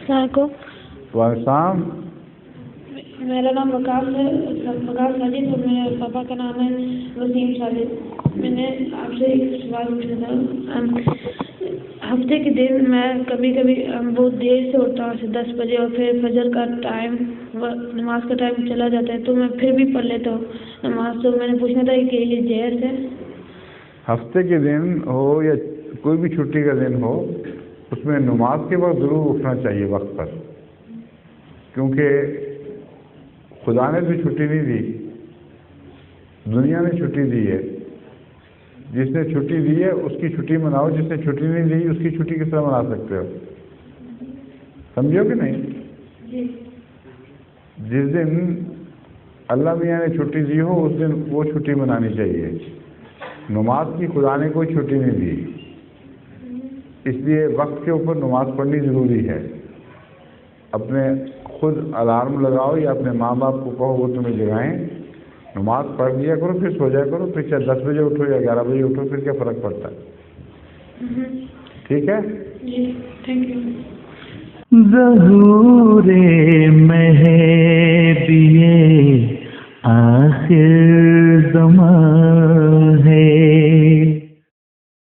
السلام. میرا نام وقاص ہے، وقاص ساجد، اور میرے پاپا کا نام ہے وسیم ساجد. میں نے آپ سے ایک سوال پوچھنا تھا. ہفتے کے دن میں کبھی کبھی بہت دیر سے اٹھتا ہوں، 10 بجے، اور پھر فجر کا ٹائم، نماز کا ٹائم چلا جاتا ہے، تو میں پھر بھی پڑھ لیتا ہوں نماز. تو میں نے پوچھنا تھا کہ یہ جائز ہے؟ ہفتے کے دن ہو یا کوئی بھی چھٹی کا دن ہو، اس میں نماز کے وقت ضرور اٹھنا چاہیے وقت پر، کیونکہ خدا نے بھی چھٹی نہیں دی، دنیا نے چھٹی دی ہے. جس نے چھٹی دی ہے اس کی چھٹی مناؤ، جس نے چھٹی نہیں دی اس کی چھٹی کس طرح منا سکتے ہو؟ سمجھو کہ نہیں؟ جس دن اللہ میاں نے چھٹی دی ہو اس دن وہ چھٹی منانی چاہیے. نماز کی خدا نے کوئی چھٹی نہیں دی، اس لیے وقت کے اوپر نماز پڑھنی ضروری ہے. اپنے خود الارم لگاؤ یا اپنے ماں باپ کو کہو وہ تمہیں جگائیں، نماز پڑھ لیا کرو، پھر سو جایا کرو. پھر چاہے 10 بجے اٹھو یا 11 بجے اٹھو، پھر کیا فرق پڑتا ہے؟ ٹھیک ہے؟ جی تھینک یو. ظہور